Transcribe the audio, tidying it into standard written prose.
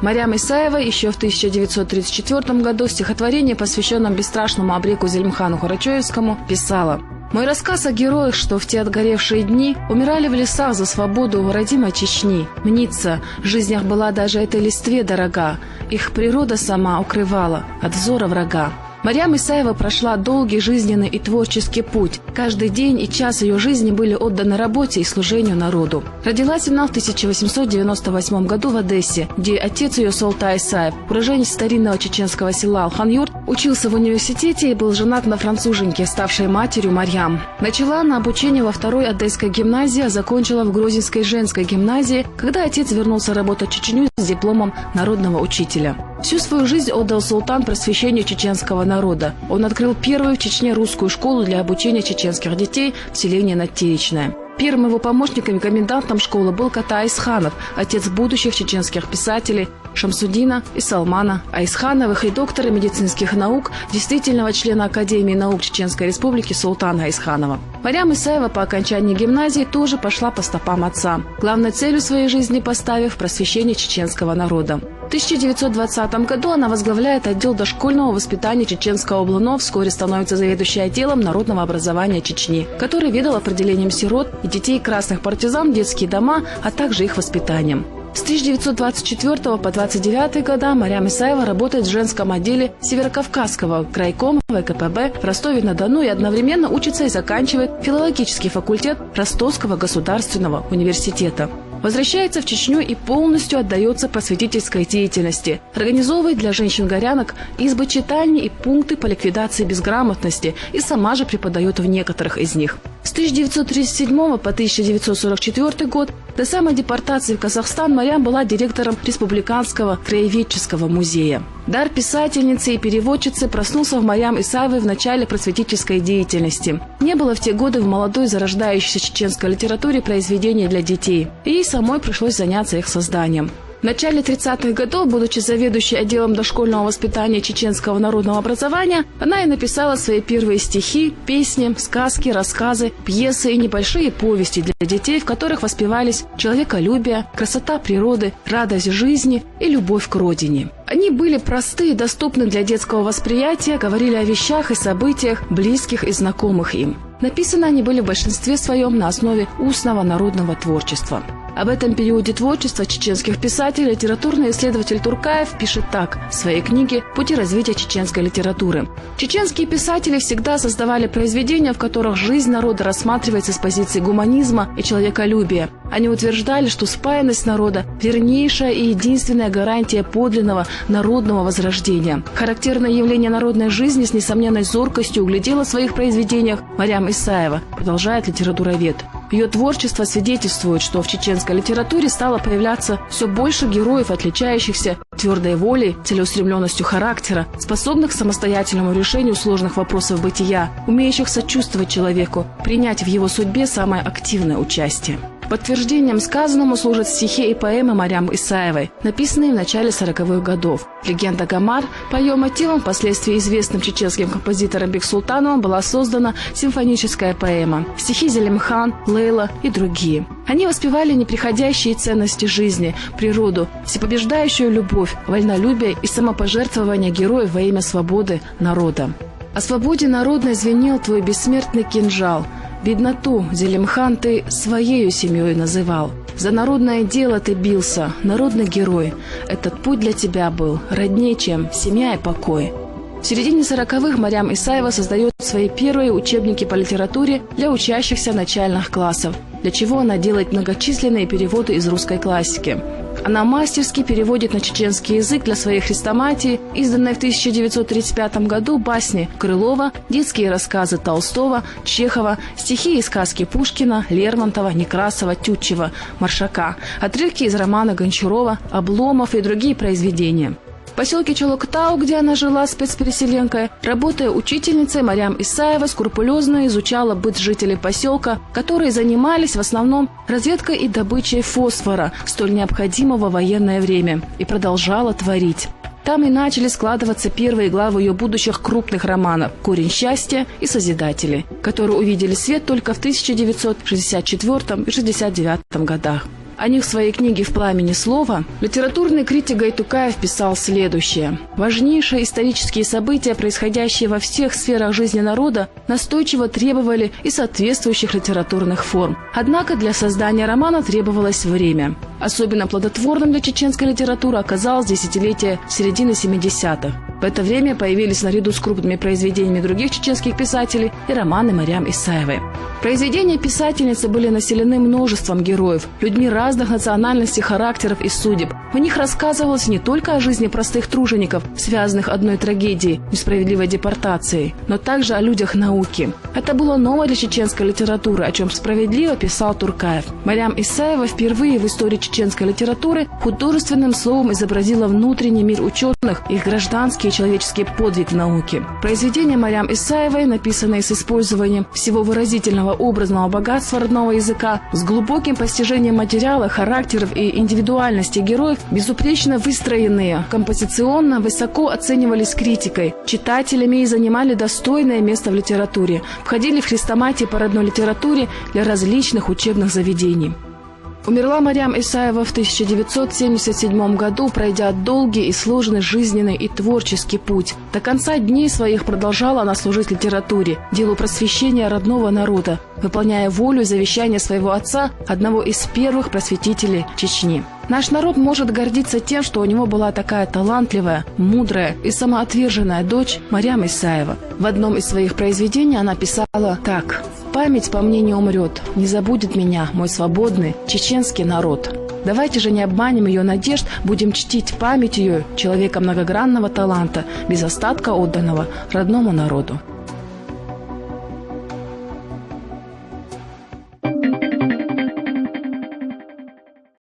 Марьям Исаева еще в 1934 году в стихотворении, посвященном бесстрашному абреку Зелимхану Карачоевскому, писала: «Мой рассказ о героях, что в те отгоревшие дни умирали в лесах за свободу родимой Чечни. Мнится, жизнь их была даже этой листве дорога, их природа сама укрывала от взора врага». Марьям Исаева прошла долгий жизненный и творческий путь. Каждый день и час ее жизни были отданы работе и служению народу. Родилась она в 1898 году в Одессе, где отец ее, Солтай Исаев, уроженец старинного чеченского села Алхан-Юрт, учился в университете и был женат на француженке, ставшей матерью Марьям. Начала она обучение во второй Одесской гимназии, а закончила в Грозинской женской гимназии, когда отец вернулся работать в Чечню с дипломом народного учителя. Всю свою жизнь отдал султан просвещению чеченского народа. Он открыл первую в Чечне русскую школу для обучения чеченских детей в селении Надтеречное. Первым его помощником и комендантом школы был Ката Айсханов, отец будущих чеченских писателей Шамсудина и Салмана Айсхановых и доктора медицинских наук, действительного члена Академии наук Чеченской Республики Султана Айсханова. Марьям Исаева по окончании гимназии тоже пошла по стопам отца, главной целью своей жизни поставив просвещение чеченского народа. В 1920 году она возглавляет отдел дошкольного воспитания чеченского облуно, вскоре становится заведующей отделом народного образования Чечни, который ведал определением сирот и детей красных партизан в детские дома, а также их воспитанием. С 1924 по 1929 года Марьям Исаева работает в женском отделе Северокавказского крайкома ВКПБ в Ростове-на-Дону и одновременно учится и заканчивает филологический факультет Ростовского государственного университета. Возвращается в Чечню и полностью отдается просветительской деятельности. Организовывает для женщин-горянок избы-читальни и пункты по ликвидации безграмотности и сама же преподает в некоторых из них. С 1937 по 1944 год до самой депортации в Казахстан Марьям была директором Республиканского краеведческого музея. Дар писательницы и переводчицы проснулся в Марьям Исаевой в начале просветительской деятельности. Не было в те годы в молодой зарождающейся чеченской литературе произведений для детей, и ей самой пришлось заняться их созданием. В начале 30-х годов, будучи заведующей отделом дошкольного воспитания чеченского народного образования, она и написала свои первые стихи, песни, сказки, рассказы, пьесы и небольшие повести для детей, в которых воспевались человеколюбие, красота природы, радость жизни и любовь к родине. Они были просты и доступны для детского восприятия, говорили о вещах и событиях, близких и знакомых им. Написаны они были в большинстве своем на основе устного народного творчества. Об этом периоде творчества чеченских писателей литературный исследователь Туркаев пишет так в своей книге «Пути развития чеченской литературы». Чеченские писатели всегда создавали произведения, в которых жизнь народа рассматривается с позиции гуманизма и человеколюбия. Они утверждали, что спаянность народа – вернейшая и единственная гарантия подлинного народного возрождения. Характерное явление народной жизни с несомненной зоркостью углядела в своих произведениях Марьям Исаева, продолжает литературовед. Ее творчество свидетельствует, что в чеченской литературе стало появляться все больше героев, отличающихся твердой волей, целеустремленностью характера, способных к самостоятельному решению сложных вопросов бытия, умеющих сочувствовать человеку, принять в его судьбе самое активное участие. Подтверждением сказанному служат стихи и поэмы Марьям Исаевой, написанные в начале 40-х годов. Легенда Гамар, по ее мотивам, впоследствии известным чеченским композитором Бексултановым, была создана симфоническая поэма, стихи Зелимхан, Лейла и другие. Они воспевали неприходящие ценности жизни, природу, всепобеждающую любовь, вольнолюбие и самопожертвование героев во имя свободы народа. О свободе народной звенел твой бессмертный кинжал. Бедноту, Зелимхан, ты своею семьей называл. За народное дело ты бился, народный герой. Этот путь для тебя был роднее, чем семья и покой. В середине 40-х Марьям Исаева создает свои первые учебники по литературе для учащихся начальных классов, для чего она делает многочисленные переводы из русской классики. Она мастерски переводит на чеченский язык для своей хрестоматии, изданной в 1935 году, басни Крылова, детские рассказы Толстого, Чехова, стихи и сказки Пушкина, Лермонтова, Некрасова, Тютчева, Маршака, отрывки из романа Гончарова, Обломов и другие произведения. В поселке Чолоктау, где она жила спецпереселенкой, работая учительницей, Марьям Исаева скрупулезно изучала быт жителей поселка, которые занимались в основном разведкой и добычей фосфора, столь необходимого в военное время, и продолжала творить. Там и начали складываться первые главы ее будущих крупных романов «Корень счастья» и «Созидатели», которые увидели свет только в 1964 и 1969 годах. О них в своей книге «В пламени слова» литературный критик Гайтукаев писал следующее. Важнейшие исторические события, происходящие во всех сферах жизни народа, настойчиво требовали и соответствующих литературных форм. Однако для создания романа требовалось время. Особенно плодотворным для чеченской литературы оказалось десятилетие середины 70-х. В это время появились наряду с крупными произведениями других чеченских писателей и романы Марьям Исаевой. Произведения писательницы были населены множеством героев, людьми разных национальностей, характеров и судеб. В них рассказывалось не только о жизни простых тружеников, связанных одной трагедией – несправедливой депортацией, но также о людях науки. Это было ново для чеченской литературы, о чем справедливо писал Туркаев. Марьям Исаева впервые в истории чеченской литературы художественным словом изобразила внутренний мир ученых, их гражданский и человеческий подвиг в науке. Произведения Марьям Исаевой, написанные с использованием всего выразительного образного богатства родного языка, с глубоким постижением материала, характеров и индивидуальности героев, безупречно выстроенные, композиционно высоко оценивались критикой, читателями и занимали достойное место в литературе, входили в хрестоматии по родной литературе для различных учебных заведений. Умерла Марьям Исаева в 1977 году, пройдя долгий и сложный жизненный и творческий путь. До конца дней своих продолжала она служить литературе, делу просвещения родного народа, выполняя волю и завещание своего отца, одного из первых просветителей Чечни. Наш народ может гордиться тем, что у него была такая талантливая, мудрая и самоотверженная дочь Марьям Исаева. В одном из своих произведений она писала так: «Память по мне не умрет, не забудет меня мой свободный чеченский народ». Давайте же не обманем ее надежд, будем чтить память ее, человека многогранного таланта, без остатка отданного родному народу.